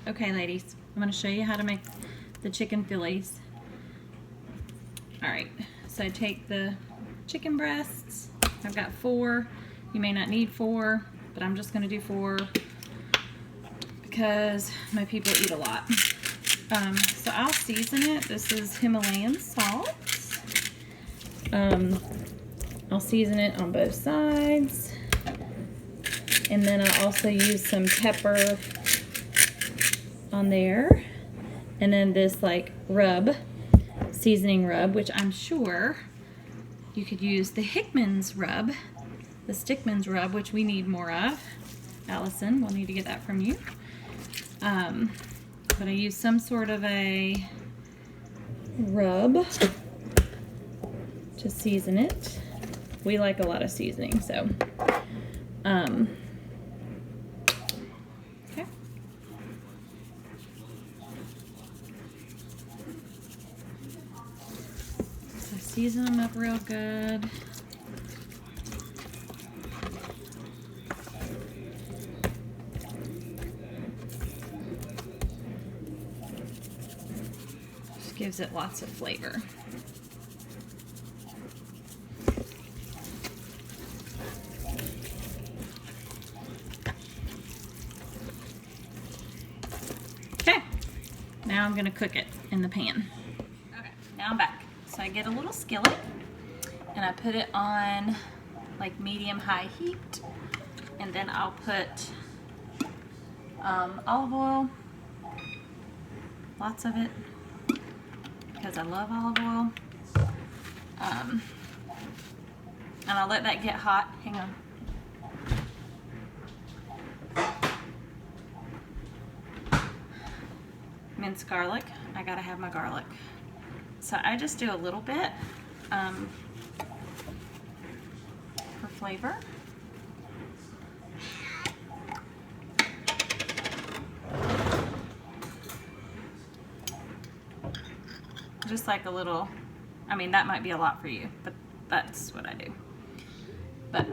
Okay, ladies, I'm going to show you how to make the chicken fillets. Alright, so take the chicken breasts. I've got 4. You may not need 4, but I'm just going to do 4 because my people eat a lot. So I'll season it. This is Himalayan salt. I'll season it on both sides. And then I'll also use some pepper on there. And then this like rub, seasoning rub, which I'm sure you could use the Hickman's rub, the Stickman's rub, which we need more of. Allison, we'll need to get that from you. But I use some sort of a rub to season it. We like a lot of seasoning, so okay. So season them up real good. Just gives it lots of flavor. Now I'm gonna cook it in the pan. Okay, now I'm back. So I get a little skillet and I put it on like medium-high heat, and then I'll put olive oil, lots of it, because I love olive oil. And I'll let that get hot. Hang on. Minced garlic. I gotta have my garlic. So I just do a little bit for flavor. Just like a little, I mean that might be a lot for you, but that's what I do. But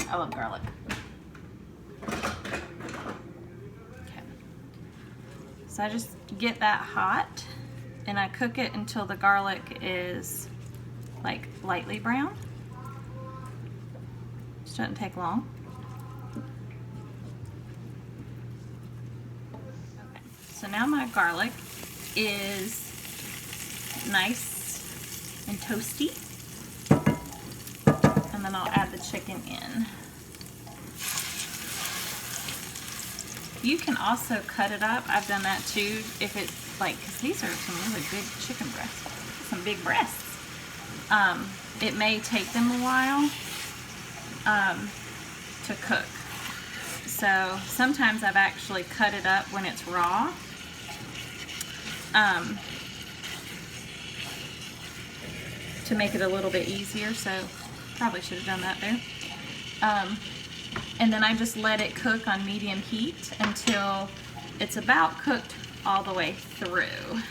I love garlic. So I just get that hot and I cook it until the garlic is like lightly brown. This doesn't take long. Okay. So now my garlic is nice and toasty, and then I'll add the chicken in. You can also cut it up. I've done that too. If it's like, because these are some really big chicken breasts, some big breasts. It may take them a while to cook. So sometimes I've actually cut it up when it's raw. To make it a little bit easier, so probably should have done that there. And then I just let it cook on medium heat until it's about cooked all the way through.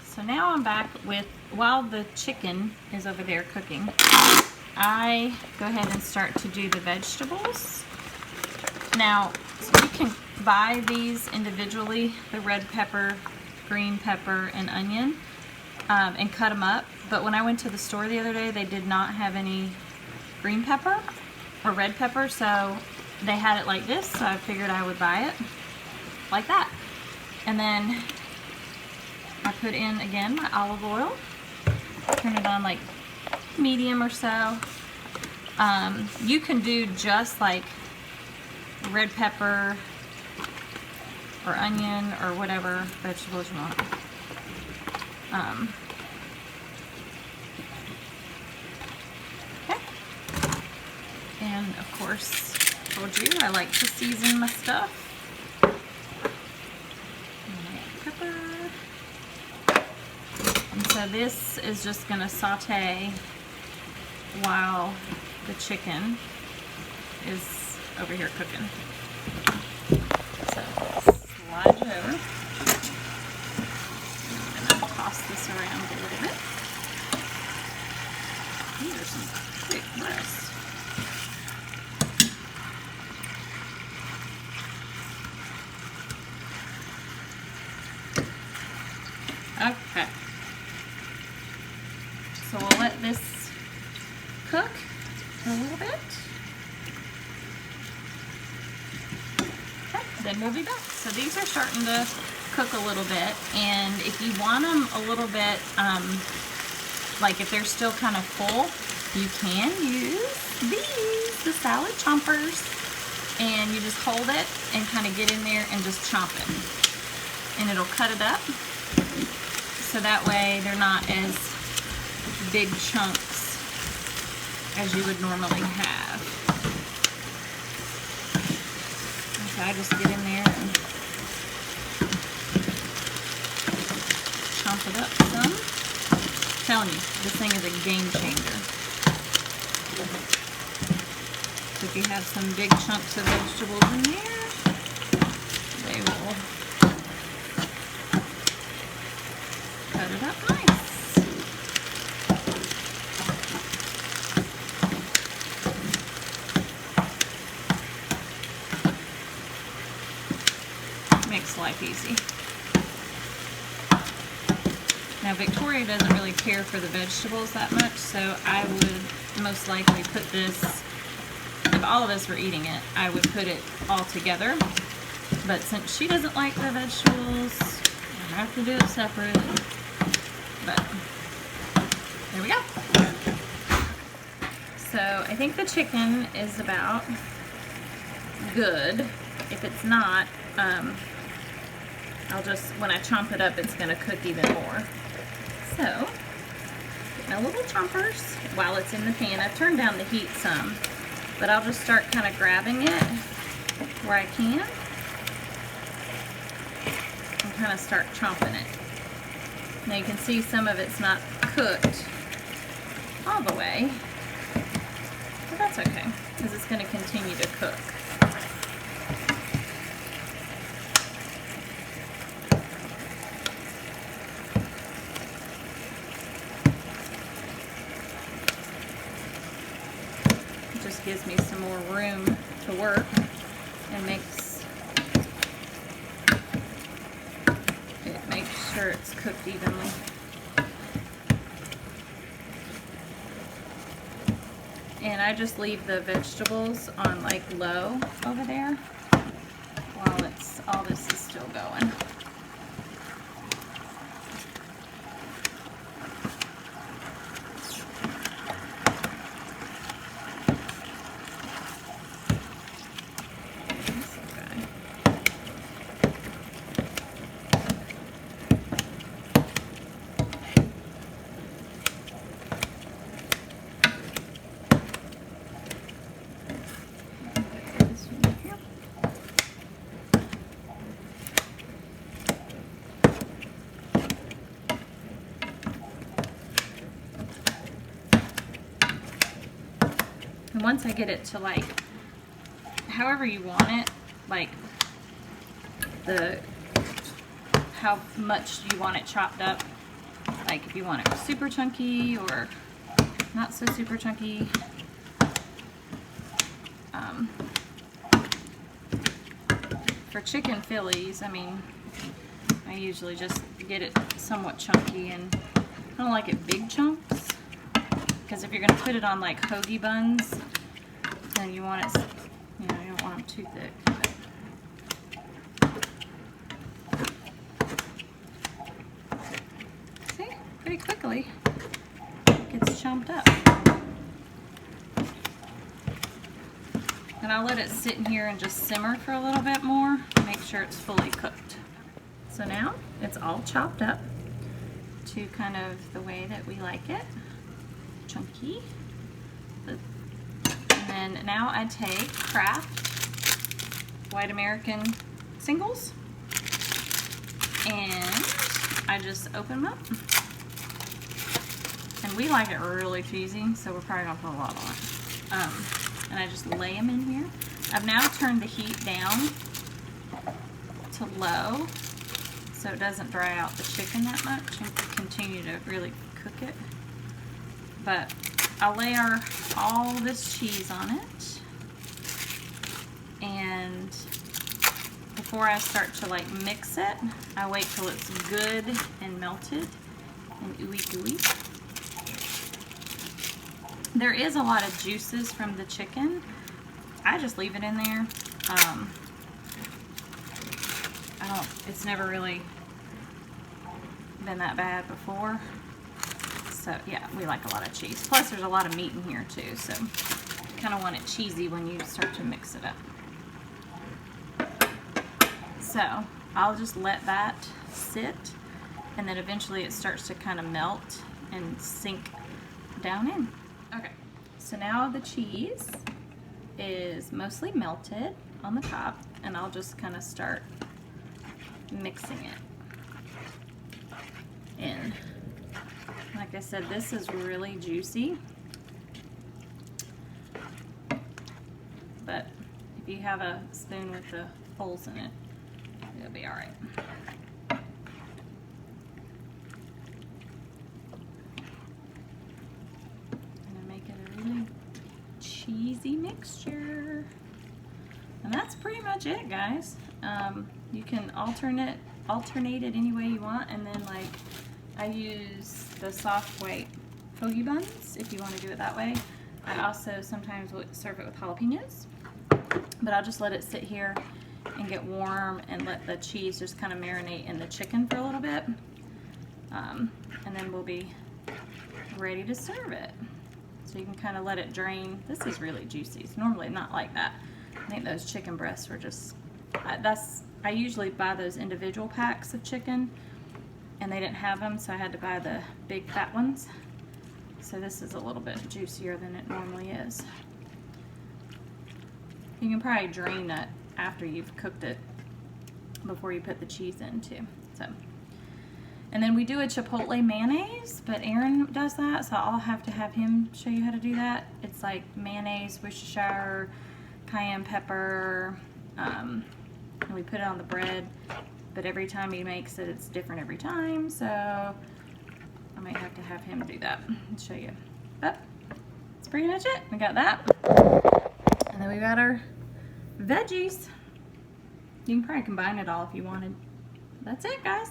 So now I'm back with, while the chicken is over there cooking, I go ahead and start to do the vegetables. Now, you can buy these individually, the red pepper, green pepper, and onion, and cut them up. But when I went to the store the other day, they did not have any green pepper or red pepper, so they had it like this, so I figured I would buy it like that. And then I put in, again, my olive oil, turn it on like medium or so. You can do just like red pepper or onion or whatever vegetables you want. Okay. And of course, I told you I like to season my stuff. Pepper. And so this is just going to saute while the chicken is over here cooking. So slide it over. And I'll toss this around a little bit. These are some thick breasts. then we'll be back. So these are starting to cook a little bit, and if you want them a little bit, like if they're still kind of full, you can use these, the salad chompers, and you just hold it and kind of get in there and just chomp it, and it'll cut it up, so that way they're not as big chunks as you would normally have. So I just get in there and chomp it up some. I'm telling you, this thing is a game changer. So if you have some big chunks of vegetables in there, they will cut it up nice. Makes life easy. Now Victoria doesn't really care for the vegetables that much, so I would most likely put this, if all of us were eating it, I would put it all together. But since she doesn't like the vegetables, I have to do it separate. But there we go. So I think the chicken is about good. If it's not, I'll just, when I chomp it up, it's going to cook even more. So, get my little chompers while it's in the pan. I've turned down the heat some, but I'll just start kind of grabbing it where I can and kind of start chomping it. Now you can see some of it's not cooked all the way, but that's okay because it's going to continue to cook. Gives me some more room to work and makes sure it's cooked evenly. And I just leave the vegetables on like low over there while all this is still going. And once I get it to like however you want it, like how much you want it chopped up, like if you want it super chunky or not so super chunky. For chicken Phillies, I mean, I usually just get it somewhat chunky, and I don't like it big chunks. Because if you're going to put it on like hoagie buns, then you want it, you don't want them too thick. See, pretty quickly it gets chomped up. And I'll let it sit in here and just simmer for a little bit more, make sure it's fully cooked. So now it's all chopped up to kind of the way that we like it. Chunky. And then now I take Kraft White American singles and I just open them up. And we like it really cheesy, so we're probably gonna put a lot on it. And I just lay them in here. I've now turned the heat down to low so it doesn't dry out the chicken that much and continue to really cook it. But I'll layer all this cheese on it, and before I start to like mix it, I wait till it's good and melted and ooey gooey. There is a lot of juices from the chicken. I just leave it in there. it's never really been that bad before. So yeah, we like a lot of cheese. Plus there's a lot of meat in here too, so you kind of want it cheesy when you start to mix it up. So I'll just let that sit, and then eventually it starts to kind of melt and sink down in. Okay, so now the cheese is mostly melted on the top, and I'll just kind of start mixing it in. Like I said, this is really juicy, but if you have a spoon with the holes in it, it'll be all right. And make it a really cheesy mixture. And that's pretty much it, guys. You can alternate it any way you want, and then like I use the soft white hoagie buns if you want to do it that way. I also sometimes will serve it with jalapenos, but I'll just let it sit here and get warm and let the cheese just kind of marinate in the chicken for a little bit, and then we'll be ready to serve it. So you can kind of let it drain. This is really juicy. It's normally not like that. I think those chicken breasts were just, I usually buy those individual packs of chicken, and they didn't have them, so I had to buy the big fat ones. So this is a little bit juicier than it normally is. You can probably drain it after you've cooked it before you put the cheese in too. So, and then we do a chipotle mayonnaise, but Aaron does that, so I'll have to have him show you how to do that. It's like mayonnaise, Worcestershire, cayenne pepper, and we put it on the bread, but every time he makes it, it's different every time, so I might have to have him do that and show you. But that's pretty much it. We got that, and then we got our veggies. You can probably combine it all if you wanted. That's it, guys.